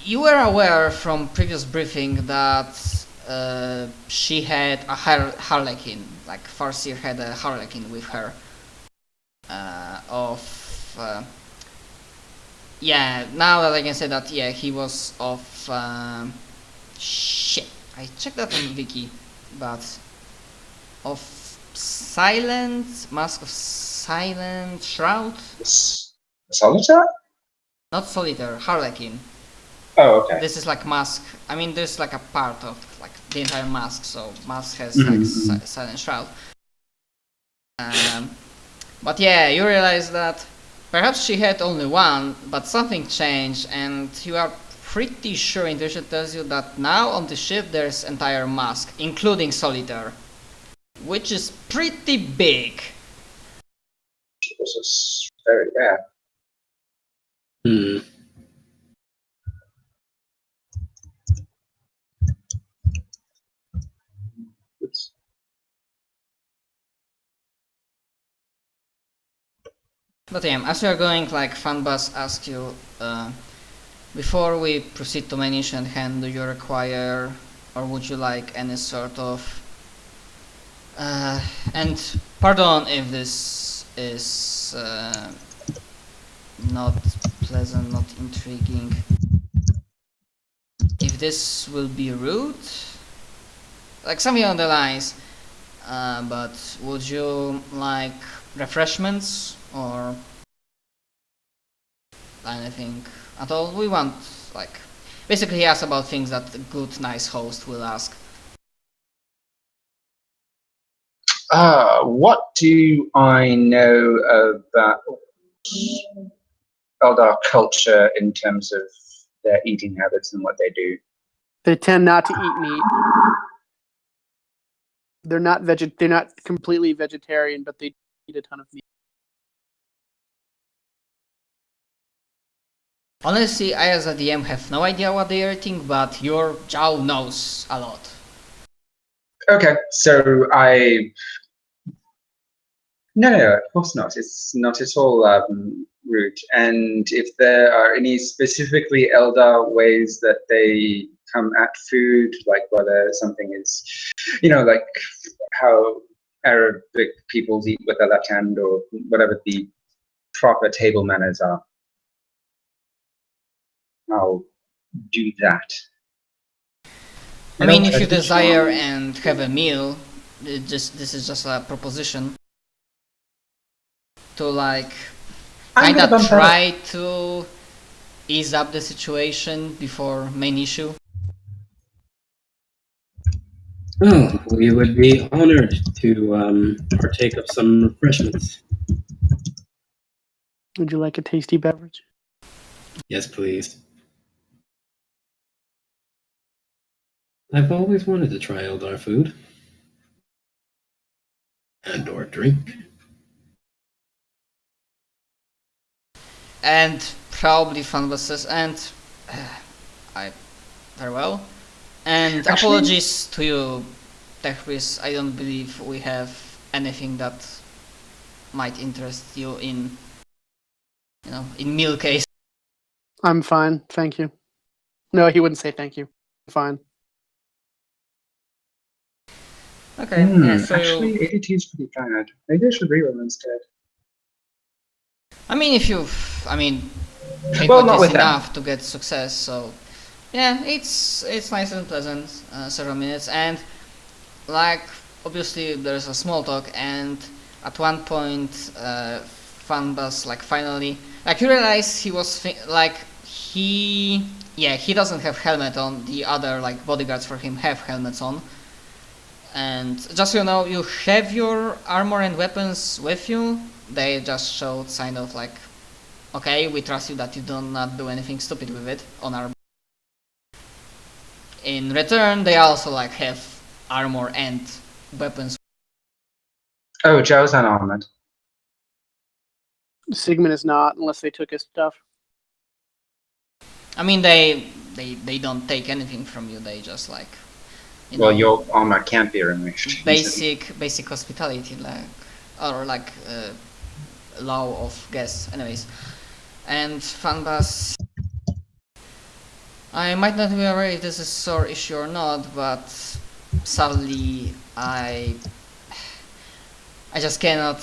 you were aware from previous briefing that she had a harlequin, like Farseer had a harlequin with her. Now that I can say that, yeah, he was of shit. I checked that on Wiki, but of Mask of Silent Shroud? Solitaire? Not Solitaire, Harlequin. Oh, okay. This is like Mask. I mean, there's like a part of like the entire Mask, so Mask has like Silent Shroud. But yeah, you realize that perhaps she had only one, but something changed, and you are pretty sure intuition tells you that now on the ship there's entire Mask, including Solitaire, which is pretty big. This is very bad. But yeah, as we are going, like Fanbus asks you, before we proceed to main issue at hand, do you require or would you like any sort of and pardon if this is not pleasant, not intriguing, if this will be rude, like something on the lines, but would you like refreshments or anything at all? We want, like, basically he asks about things that a good, nice host will ask. What do I know about Eldar culture in terms of their eating habits and what they do? They tend not to eat meat. They're not They're not completely vegetarian, but they eat a ton of meat. Honestly, I as a DM have no idea what they are eating, but your Jow knows a lot. Okay, so No, of course not. It's not at all rude. And if there are any specifically Eldar ways that they come at food, like whether something is, like how Arabic peoples eat with a left hand or whatever the proper table manners are, I'll do that. I mean, if you desire and have a meal, this is just a proposition to like kind of try to ease up the situation before main issue. Oh, we would be honored to partake of some refreshments. Would you like a tasty beverage? Yes, please. I've always wanted to try Eldar food. And or drink. And probably Funbuses and very well. And actually, apologies to you, Techris. I don't believe we have anything that might interest you in meal case. I'm fine, thank you. No, he wouldn't say thank you. I'm fine. Okay. So actually, ADT is pretty bad. Maybe I should reroll instead. I mean, if you, not with enough to get success, so yeah, it's nice and pleasant. Several minutes, and like obviously there's a small talk, and at one point, Fanbus finally you realize he was he doesn't have helmet on. The other bodyguards for him have helmets on. And just so you know, you have your armor and weapons with you. They just showed sign of okay, we trust you that you do not do anything stupid with it on our. In return, they also have armor and weapons. Oh, Joe's unarmored. Sigmund is not, unless they took his stuff. I mean, they don't take anything from you. They just your armor can't be removed. Basic hospitality, or law of guests. Anyways, and Fanbus, I might not be aware if this is a sore issue or not, but sadly, I just cannot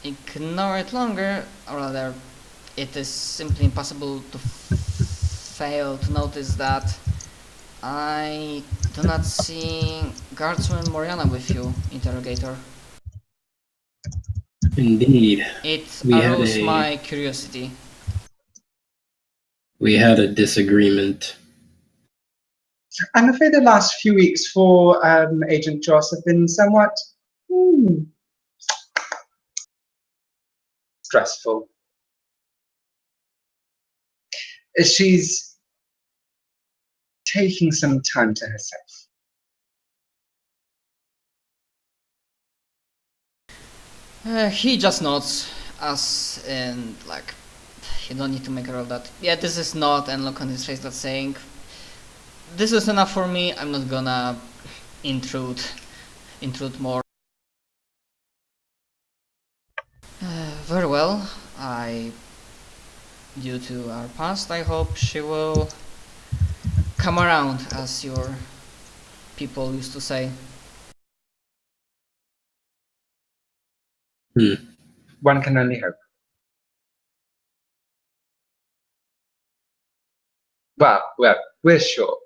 ignore it longer, or rather, it is simply impossible to fail to notice that I do not see Guardsman Moriana with you, interrogator. Indeed. It We had aroused a- my curiosity. We had a disagreement. I'm afraid the last few weeks for Agent Joss have been somewhat stressful. She's taking some time to herself. He just nods, as in, like, you don't need to make a roll that. Yeah, this is not, and look on his face that's saying, this is enough for me, I'm not gonna intrude more. Very well, due to our past, I hope she will come around, as your people used to say. One can only hope. Well, we're sure.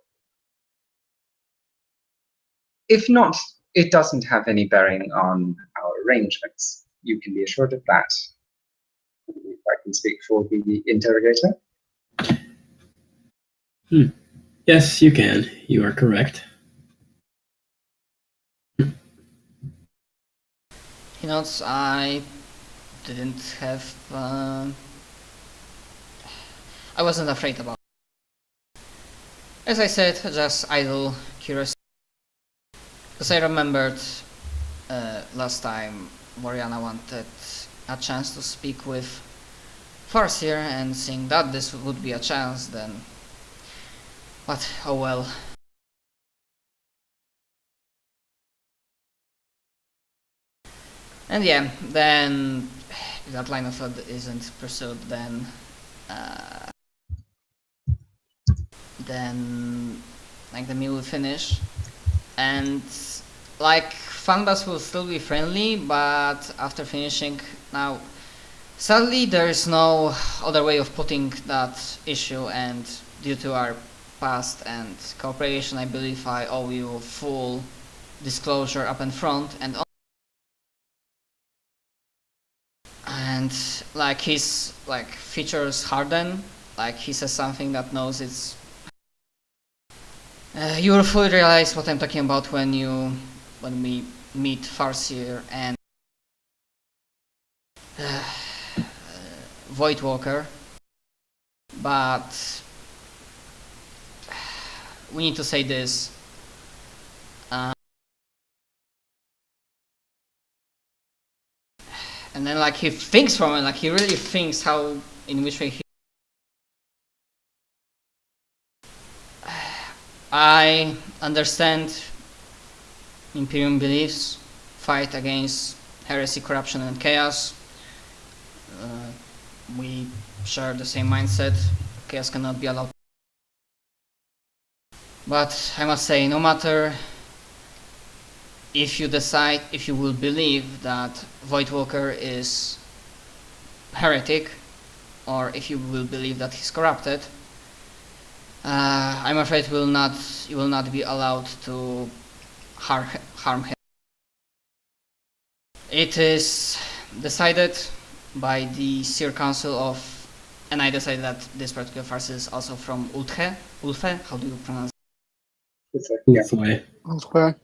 If not, it doesn't have any bearing on our arrangements. You can be assured of that. If I can speak for the interrogator. Yes, you can. You are correct. He notes, I didn't have... I wasn't afraid about it. As I said, just idle curiosity. Because I remembered last time Moriana wanted a chance to speak with Farseer, and seeing that this would be a chance, then... But, oh well. And yeah, then if that line of thought isn't pursued, then like the meal will finish, and like Fanbas will still be friendly, but after finishing now, sadly there is no other way of putting that issue, and due to our past and cooperation, I believe I owe you full disclosure up in front, and like his like features harden, like he says something that knows it's you will fully realize what I'm talking about when we meet Farseer and Voidwalker, but we need to say this. And then like he thinks from it, like he really thinks how, in which way he... I understand Imperium beliefs, fight against heresy, corruption and chaos. We share the same mindset, chaos cannot be allowed. But I must say, no matter if you decide, if you will believe that Voidwalker is heretic, or if you will believe that he's corrupted, I'm afraid you will not be allowed to harm him. It is decided by the Seer Council of, and I decided that this particular farce is also from Ulfe, how do you pronounce it? Yeah. Okay.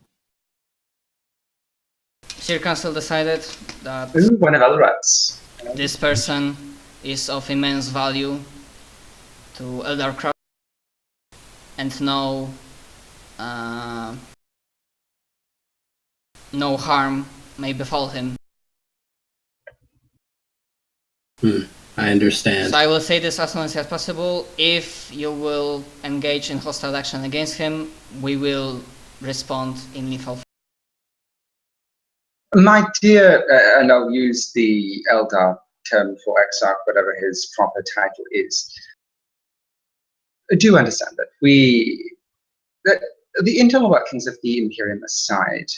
Seer Council decided that Ooh, one of Elrod's. this person is of immense value to Eldarcraft, and no harm may befall him. I understand. So I will say this as honestly as possible. If you will engage in hostile action against him, we will respond in lethal force. My dear, and I'll use the Eldar term for Exarch, whatever his proper title is. do understand that the internal workings of the Imperium aside,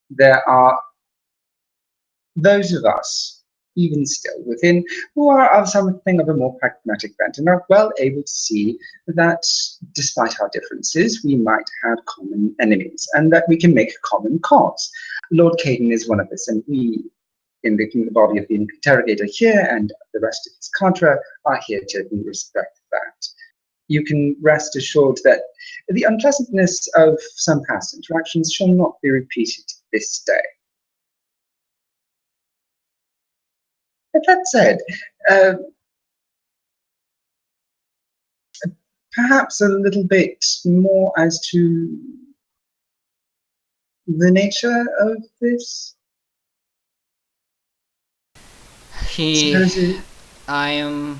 there are those of us, even still within, who are of something of a more pragmatic bent and are well able to see that despite our differences, we might have common enemies and that we can make a common cause. Lord Caden is one of us, and we, in the body of the interrogator here and the rest of his cadre, are here to respect that. You can rest assured that the unpleasantness of some past interactions shall not be repeated this day. But that said, perhaps a little bit more as to the nature of this? I am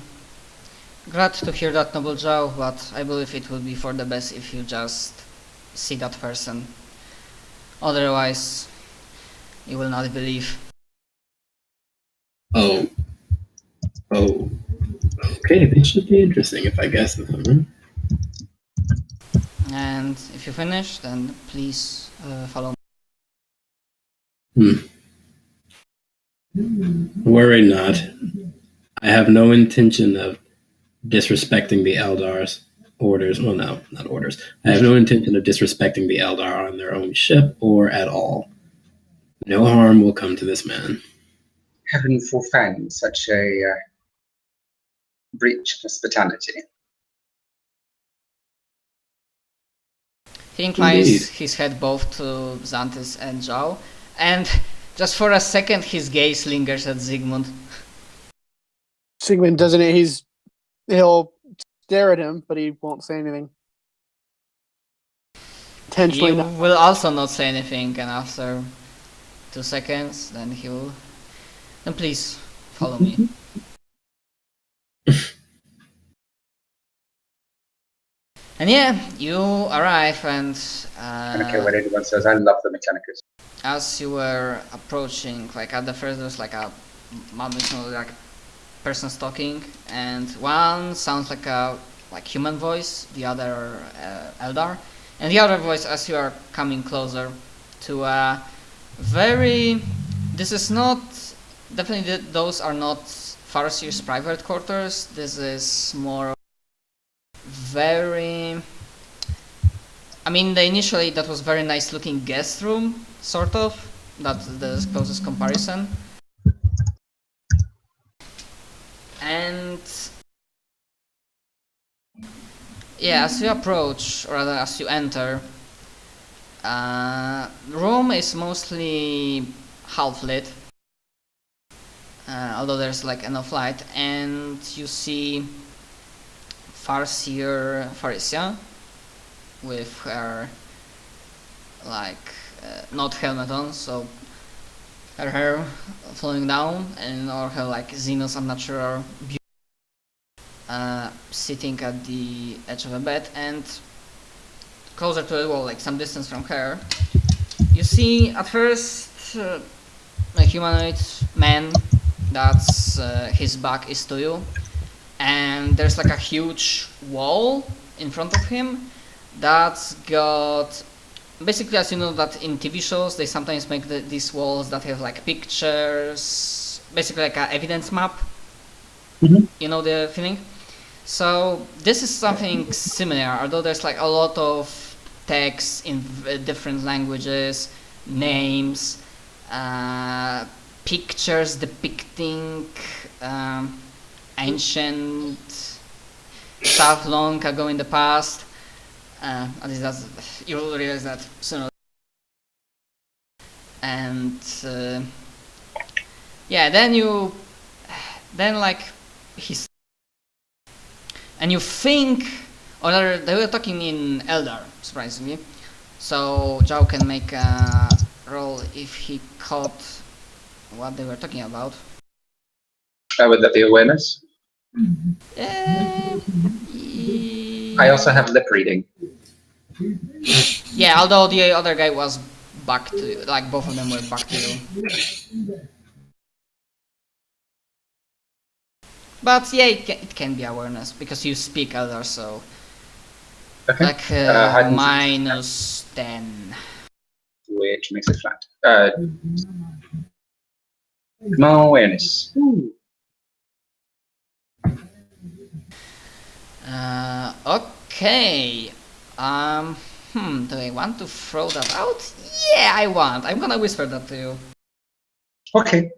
glad to hear that, Noble Joe, but I believe it would be for the best if you just see that person. Otherwise, you will not believe. Oh. Okay, this should be interesting if I guess them. And if you finish, then please follow me. Worry not. I have no intention of disrespecting the Eldar's orders. Well, no, not orders. I have no intention of disrespecting the Eldar on their own ship or at all. No harm will come to this man. Heaven forfend such a breach of hospitality. He inclines his head both to Xanthus and Zhao, and just for a second his gaze lingers at Zygmunt. Sigmund doesn't. He'll stare at him, but he won't say anything. Intentionally He not. will also not say anything, and after 2 seconds, then he will. Then please follow me. And yeah, you arrive, and I don't care what anyone says, I love the Mechanicus. as you were approaching, like at the first there was like a like person's talking, and one sounds like a human voice, the other Eldar, and the other voice as you are coming closer to a very. This is not definitely those are not Farseer's private quarters. This is more very. I mean, initially that was very nice looking guest room, sort of. That's the closest comparison. And yeah, as you approach, or rather as you enter, the room is mostly half lit, although there's like enough light, and you see Farseer Pharisea with her not helmet on, so her hair flowing down, and or her Xenos unnatural beauty, sitting at the edge of a bed, and closer to the wall, some distance from her, you see at first a humanoid man that's his back is to you, and there's a huge wall in front of him that's got. Basically, as you know that in TV shows, they sometimes make these walls that have pictures, basically an evidence map. Mm-hmm. You know the feeling? So this is something similar, although there's a lot of text in different languages, names, pictures depicting ancient stuff long ago in the past. At least you will realize that sooner. And yeah, then he's, and you think, or they were talking in Eldar, surprisingly. So Zhao can make a roll if he caught what they were talking about. Would that be awareness? I also have lip reading. Yeah, although the other guy was back to you, both of them were back to you. But yeah, it can be awareness because you speak Eldar, so Okay. Like hide and seek. -10. Which makes it flat. Small awareness. Ooh. Okay. Do I want to throw that out? Yeah, I want. I'm gonna whisper that to you. Okay.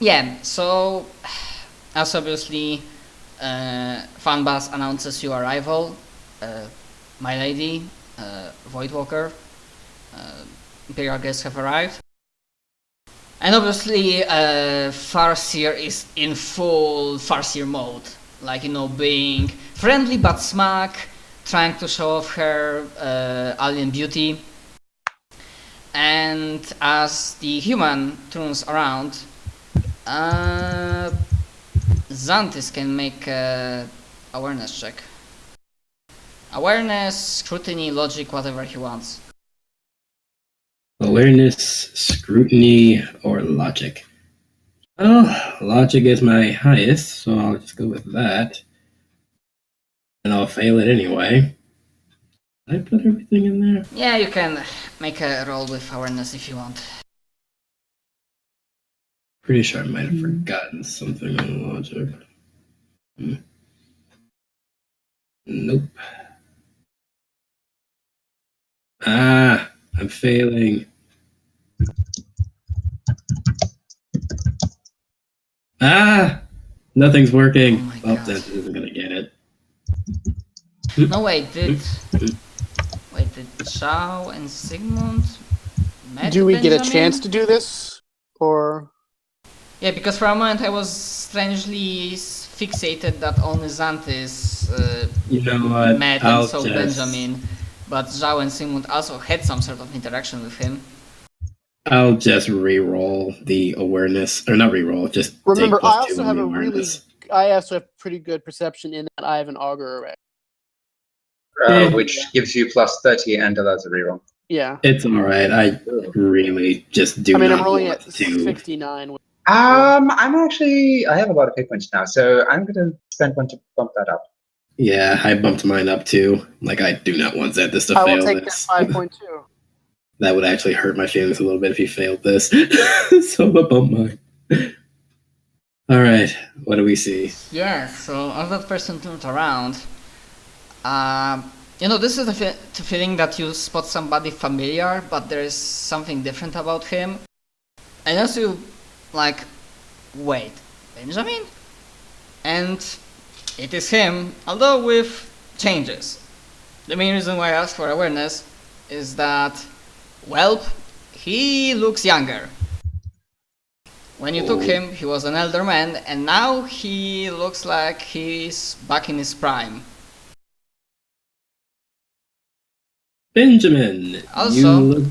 Yeah, so as obviously Fanbus announces your arrival, my lady, Voidwalker, Imperial guests have arrived. And obviously Farseer is in full Farseer mode, like, you know, being friendly but smack, trying to show off her alien beauty. And as the human turns around, Xanthis can make a awareness check. Awareness, scrutiny, logic, whatever he wants. Awareness, scrutiny, or logic? Well, logic is my highest, so I'll just go with that. And I'll fail it anyway. Did I put everything in there? Yeah, you can make a roll with awareness if you want. Pretty sure I might have forgotten something on logic. Nope. Ah, I'm failing. Ah, nothing's working. Oh my Oh, God. that isn't gonna get it. No, wait, did Zhao and Sigmund met Do we get a Benjamin? chance to do this? Or Yeah, because for a moment I was strangely fixated that only Xanthis You know what? met I'll and saw just. Benjamin, but Zhao and Sigmund also had some sort of interaction with him. I'll just re-roll the awareness, or not re-roll. Just remember, take I +2 also on have the a really, awareness. I also have pretty good perception in that I have an augur array. Which gives you +30 and allows a reroll. Yeah. It's all right. I really just do I mean, I'm not rolling want at to. 69. I have a lot of hit points now, so I'm gonna spend one to bump that up. Yeah, I bumped mine up too. Like, I do not want Xanthus to I will fail take this. that 5.2. That would actually hurt my feelings a little bit if he failed this. So I'm gonna bump mine. All right, what do we see? Yeah, so as that person turned around, this is the feeling that you spot somebody familiar, but there is something different about him. And as you, like, wait, Benjamin? And it is him, although with changes. The main reason why I asked for awareness is that, well, he looks younger. When you took him, he was an elder man, and now he looks like he's back in his prime. Benjamin. Also,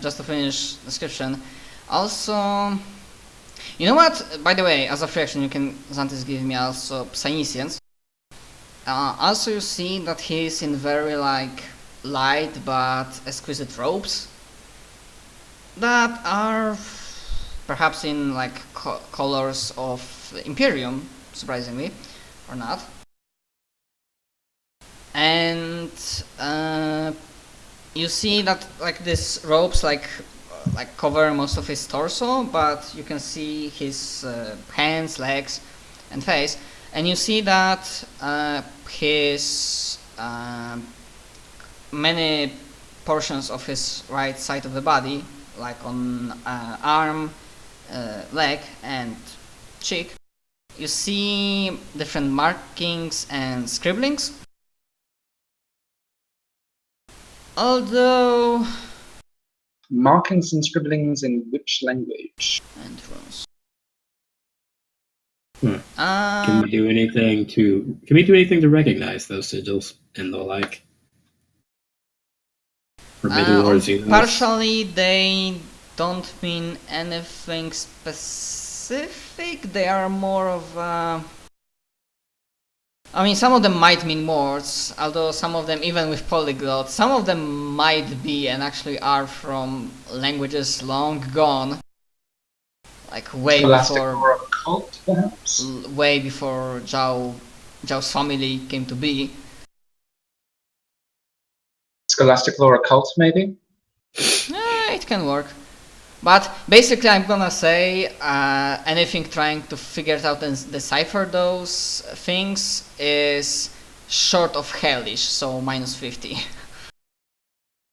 just to finish description, also, you know what? By the way, as a free action, you can Xanthis give me also Psyniscience. Also, you see that he's in very light but exquisite robes that are perhaps in colors of Imperium, surprisingly, or not. And you see that these robes cover most of his torso, but you can see his hands, legs, and face. And you see that his many portions of his right side of the body, like on arm, leg, and cheek, you see different markings and scribblings. Although markings and scribblings in which language? And runes. Can we do anything to recognize those sigils and the like? Forbidden Lord Xenos. Partially, they don't mean anything specific. They are more of I mean, some of them might mean words, although some of them, even with polyglots, some of them might be and actually are from languages long gone. Like way Scholastic before, or occult, perhaps? way before Zhao's family came to be. Scholastic lore occult, maybe? It can work. But basically, I'm gonna say anything trying to figure out and decipher those things is short of hellish, so minus 50.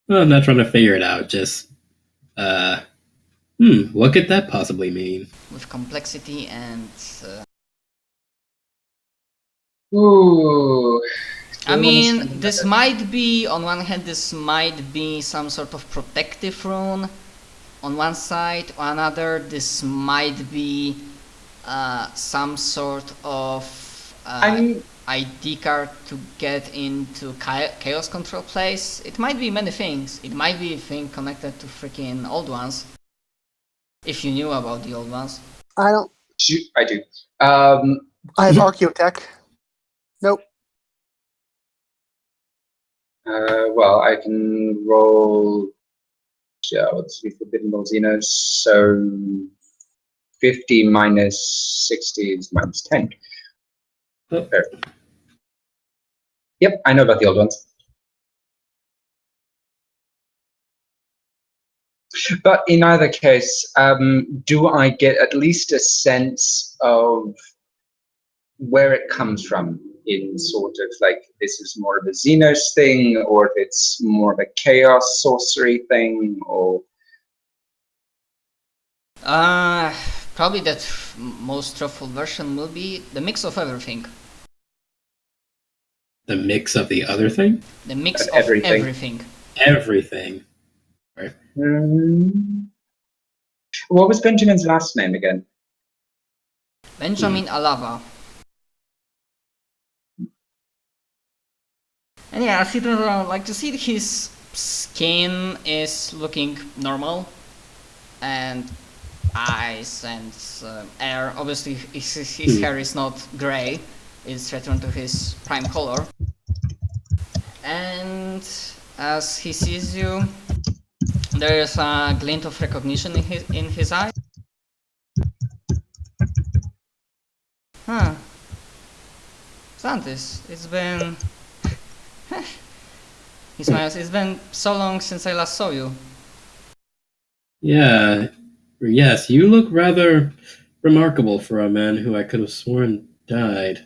Well, I'm not trying to figure it out, just, what could that possibly mean? With complexity and... Ooh. I mean, this might be, on one hand, this might be some sort of protective rune on one side, or another, this might be some sort of ID card to get into chaos control place. It might be many things. It might be a thing connected to freaking old ones. If you knew about the old ones. I don't. I do. I have Archaeotech. Nope. Well, I can roll. Yeah, let's see, Forbidden Lord Xenos. So 50 minus 60 is minus 10. Oh. Yep, I know about the old ones. But in either case, do I get at least a sense of where it comes from? In sort of like, this is more of a Xenos thing, or if it's more of a chaos sorcery thing, or... Probably that most truthful version will be the mix of everything. The mix of the other thing? The mix of everything. everything. Everything. Right. What was Benjamin's last name again? Benjamin Alava. And yeah, as it turns around, like, to see his skin is looking normal, and eyes and hair, obviously his hair is not grey, it's returned to his prime color. And as he sees you, there is a glint of recognition in his eye. Huh. Santis, it's been... He smiles. It's been so long since I last saw you. Yeah. Yes, you look rather remarkable for a man who I could have sworn died.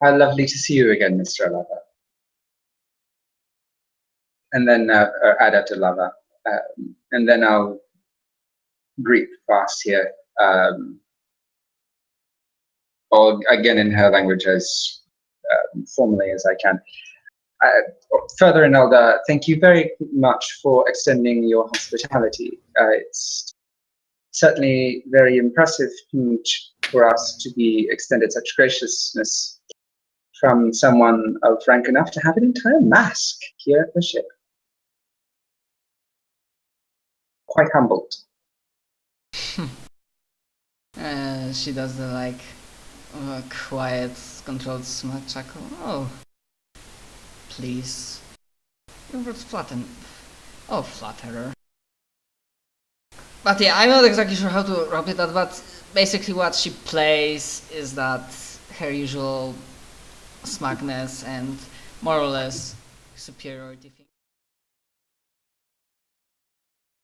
How lovely to see you again, Mr. Alava. And then add to Lava. And then I'll greet fast here. Or again in her language as formally as I can. Further in Elder, thank you very much for extending your hospitality. It's certainly very impressive for us to be extended such graciousness from someone of rank enough to have an entire mask here at the ship. Quite humbled. She does the like quiet, controlled smug chuckle. Oh, please. Your words flatten. Oh, flatterer. But yeah, I'm not exactly sure how to wrap it up, but basically what she plays is that her usual smugness and more or less superiority thing.